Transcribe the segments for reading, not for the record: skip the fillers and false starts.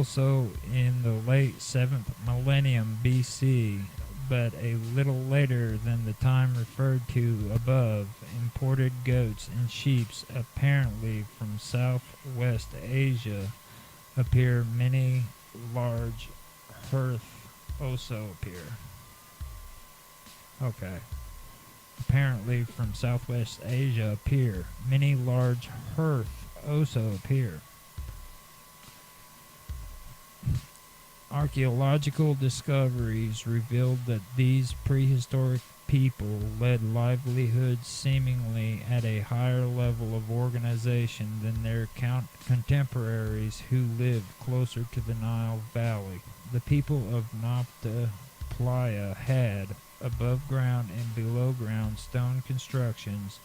also in the late 7th millennium BC, but a little later than the time referred to above, imported goats and sheep, apparently from southwest Asia, appear. Many large hearth also appear. Okay. Apparently from southwest Asia appear. Many large hearth also appear. Archaeological discoveries revealed that these prehistoric people led livelihoods seemingly at a higher level of organization than their contemporaries who lived closer to the Nile Valley. The people of Nabta Playa had, above ground and below ground stone constructions,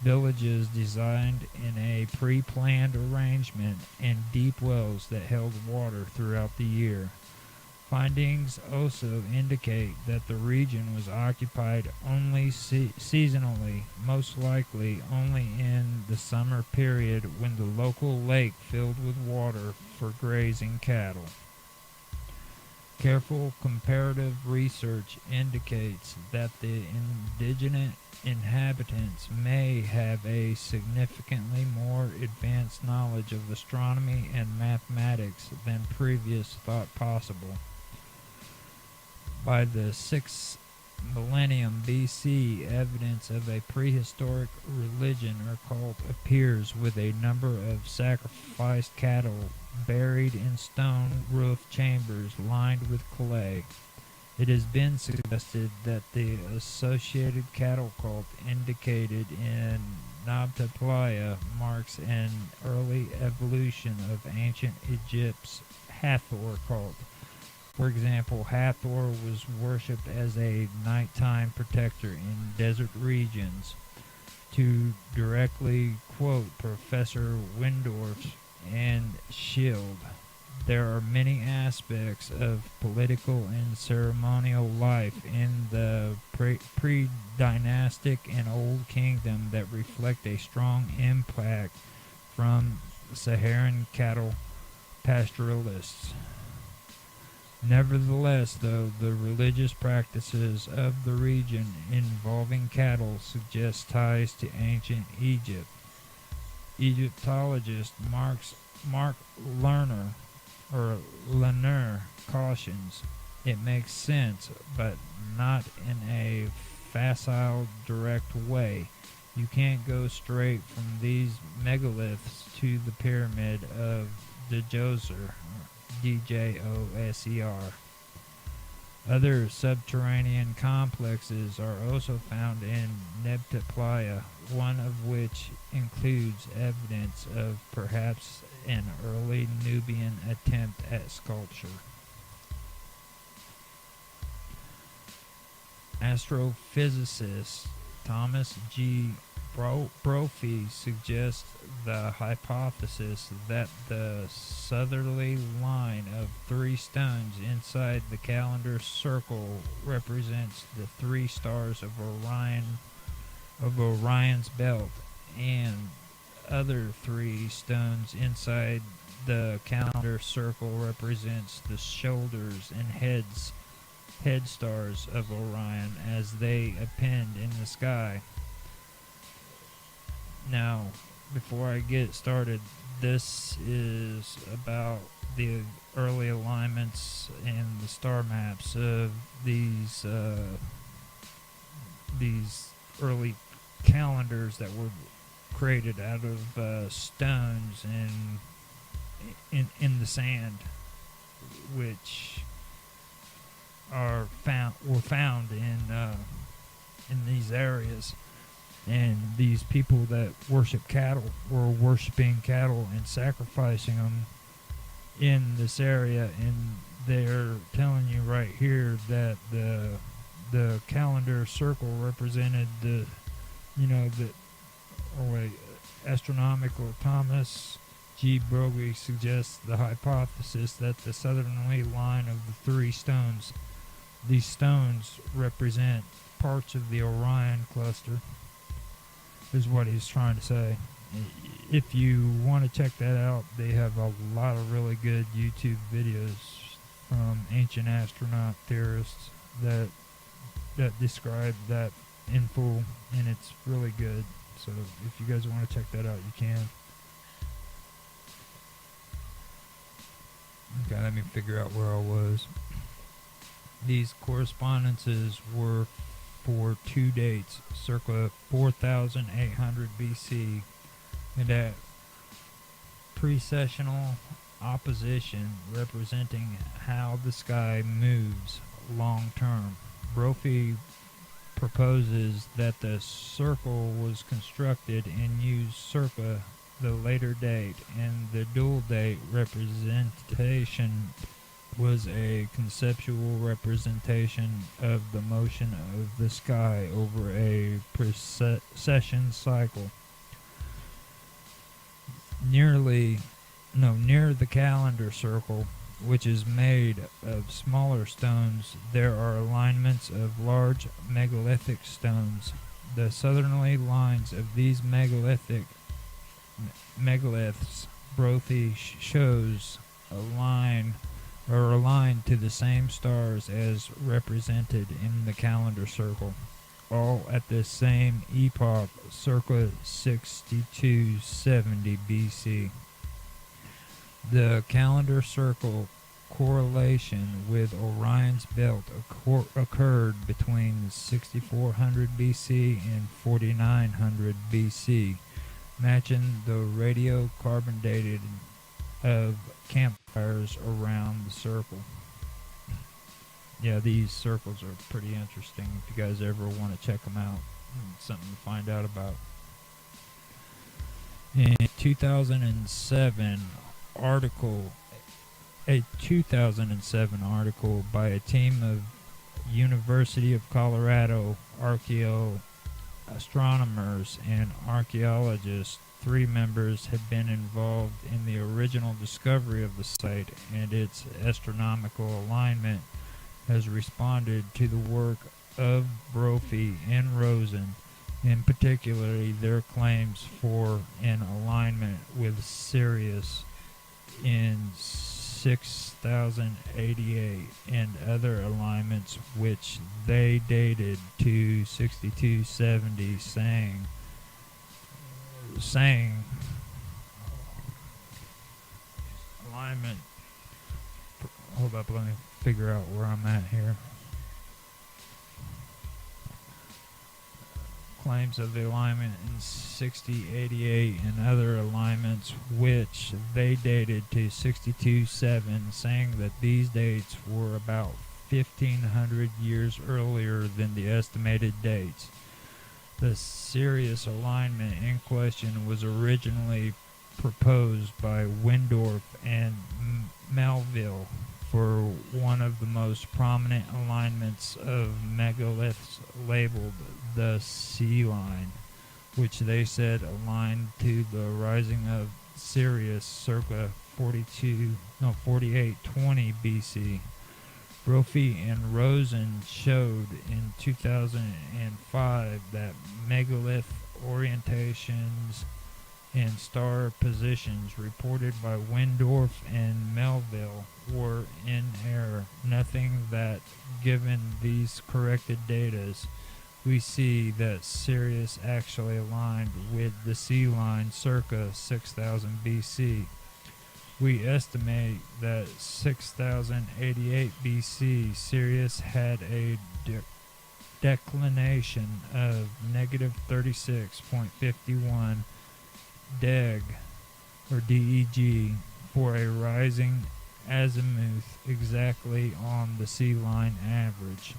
villages designed in a pre-planned arrangement, and deep wells that held water throughout the year. Findings also indicate that the region was occupied only seasonally, most likely only in the summer period when the local lake filled with water for grazing cattle. Careful comparative research indicates that the indigenous inhabitants may have a significantly more advanced knowledge of astronomy and mathematics than previous thought possible. By the 6th millennium BC, evidence of a prehistoric religion or cult appears, with a number of sacrificed cattle buried in stone roof chambers lined with clay. It has been suggested that the associated cattle cult indicated in Nabta Playa marks an early evolution of ancient Egypt's Hathor cult. For example, Hathor was worshipped as a nighttime protector in desert regions. To directly quote Professor Windorf and Schild, there are many aspects of political and ceremonial life in the pre-dynastic and Old Kingdom that reflect a strong impact from Saharan cattle pastoralists. Nevertheless, though, the religious practices of the region involving cattle suggest ties to ancient Egypt. Egyptologist Mark Lerner cautions, it makes sense, but not in a facile, direct way. You can't go straight from these megaliths to the pyramid of Djoser, Djoser. Other subterranean complexes are also found in Nabta Playa, one of which includes evidence of perhaps an early Nubian attempt at sculpture. Astrophysicist Thomas G. Brophy suggests the hypothesis that the southerly line of three stones inside the calendar circle represents the three stars of Orion's belt, and other three stones inside the calendar circle represents the shoulders and head stars of Orion as they append in the sky. Now, before I get started, this is about the early alignments and the star maps of these early calendars that were created out of stones and in the sand, which were found in these areas. And these people that worship cattle were worshiping cattle and sacrificing them in this area, and they're telling you right here that the calendar circle represented astronomical Thomas G. Brophy suggests the hypothesis that the southerly line of the three stones, these stones represent parts of the Orion cluster, is what he's trying to say. If you want to check that out, they have a lot of really good YouTube videos from ancient astronaut theorists that describe that in full, and it's really good. So if you guys want to check that out, you can. Okay, let me figure out where I was. These correspondences were for two dates, circa 4800 BC, and at precessional opposition representing how the sky moves long term. Brophy proposes that the circle was constructed and used circa the later date, and the dual date representation was a conceptual representation of the motion of the sky over a precession cycle. Near the calendar circle, which is made of smaller stones, there are alignments of large megalithic stones. The southerly lines of these megaliths, Brophy shows are aligned to the same stars as represented in the calendar circle, all at the same epoch, circa 6270 BC. The calendar circle correlation with Orion's belt occurred between 6400 BC and 4900 BC, matching the radiocarbon dating of campfires around the circle. Yeah, these circles are pretty interesting if you guys ever want to check them out. Something to find out about. In 2007 a 2007 article by a team of University of Colorado astronomers and archaeologists. 3 members had been involved in the original discovery of the site and its astronomical alignment, has responded to the work of Brophy and Rosen, in particular their claims for an alignment with Sirius in 6088 and other alignments which they dated to 6270, saying alignment. Hold up, let me figure out where I'm at here. Claims of the alignment in 6088 and other alignments which they dated to 62-7, saying that these dates were about 1500 years earlier than the estimated dates. The Sirius alignment in question was originally proposed by Windorf and Melville for one of the most prominent alignments of megaliths labeled the sea line, which they said aligned to the rising of Sirius circa 4820 BC. Brophy and Rosen showed in 2005 that megalith orientations and star positions reported by Windorf and Melville were in error. Nothing that, given these corrected datas, we see that Sirius actually aligned with the sea line circa 6000 BC. We estimate that 6088 BC Sirius had a declination of negative 36.51 deg or DEG for a rising azimuth exactly on the sea line average.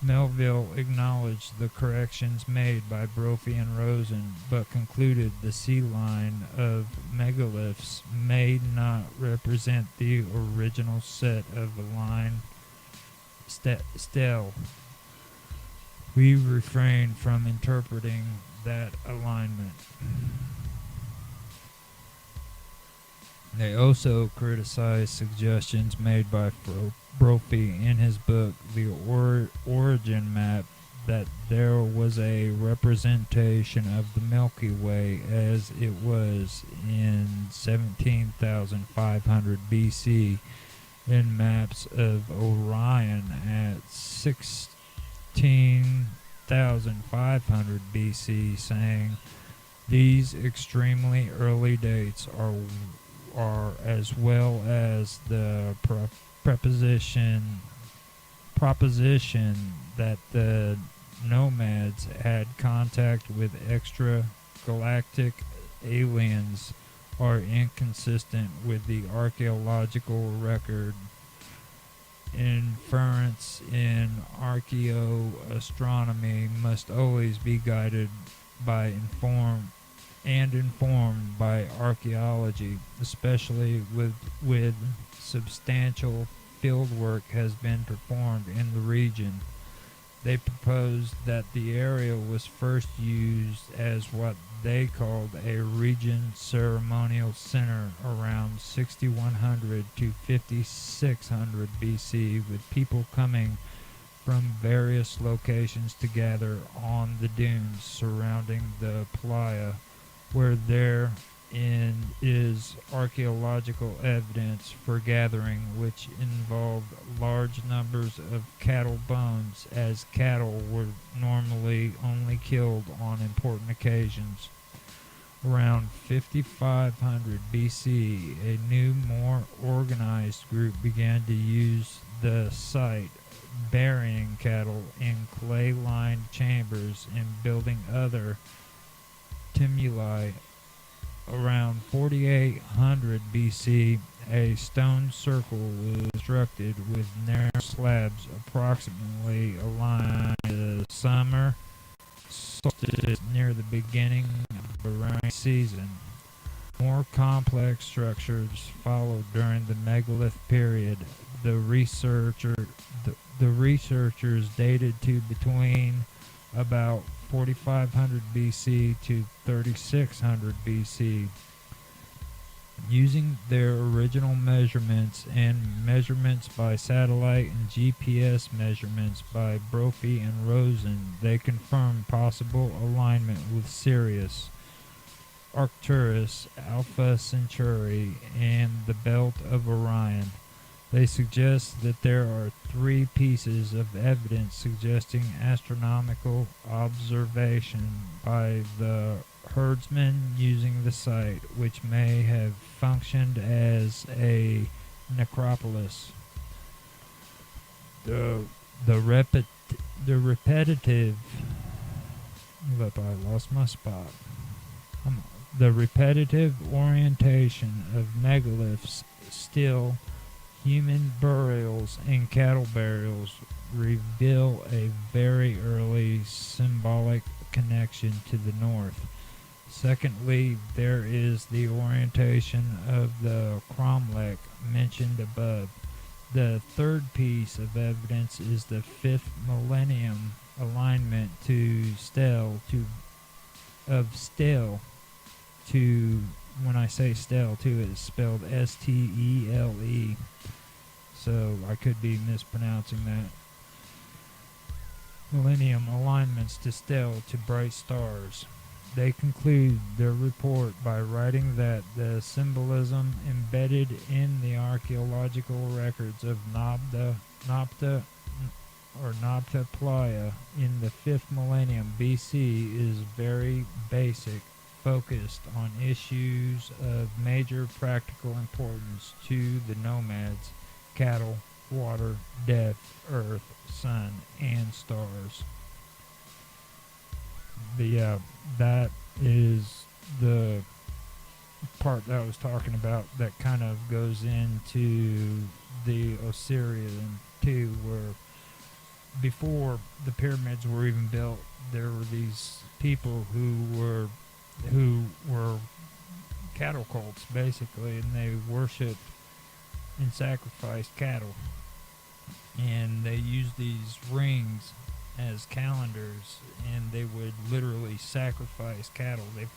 Melville acknowledged the corrections made by Brophy and Rosen, but concluded the sea line of megaliths may not represent the original set of aligned stele. We refrain from interpreting that alignment. They also criticized suggestions made by Brophy in his book, The Origin Map, that there was a representation of the Milky Way as it was in 17,500 BC in maps of Orion at 16,500 BC, saying these extremely early dates are as well as the proposition that the nomads had contact with extragalactic aliens are inconsistent with the archaeological record. Inference in archaeoastronomy must always be guided by informed by archaeology, especially with substantial fieldwork has been performed in the region. They proposed that the area was first used as what they called a region ceremonial center around 6100 to 5600 BC, with people coming from various locations to gather on the dunes surrounding the playa, where there is archaeological evidence for gathering, which involved large numbers of cattle bones, as cattle were normally only killed on important occasions. Around 5500 BC, a new, more organized group began to use the site, burying cattle in clay-lined chambers and building other tumuli. Around 4800 BC, a stone circle was constructed with narrow slabs approximately aligned to the summer solstice near the beginning of the rainy season. More complex structures followed during the megalith period. The researchers dated to between about 4500 BC to 3600 BC. Using their original measurements and measurements by satellite and GPS measurements by Brophy and Rosen, they confirmed possible alignment with Sirius, Arcturus, Alpha Centauri, and the belt of Orion. They suggest that there are three pieces of evidence suggesting astronomical observation by the herdsmen using the site, which may have functioned as a necropolis. The repetitive orientation of megaliths, still human burials, and cattle burials reveal a very early symbolic connection to the north. Secondly, there is the orientation of the cromlech mentioned above. The third piece of evidence is the 5th millennium alignment to stele to when I say stele too, it's spelled S-T-E-L-E. So I could be mispronouncing that. Millennium alignments to stele to bright stars. They conclude their report by writing that the symbolism embedded in the archaeological records of Nabta Playa in the 5th millennium BC is very basic, focused on issues of major practical importance to the nomads: cattle, water, death, earth, sun, and stars. That is the part that I was talking about that kind of goes into the Osirian too, where before the pyramids were even built, there were these people who were cattle cults basically, and they worshipped and sacrificed cattle, and they used these rings as calendars, and they would literally sacrifice cattle. They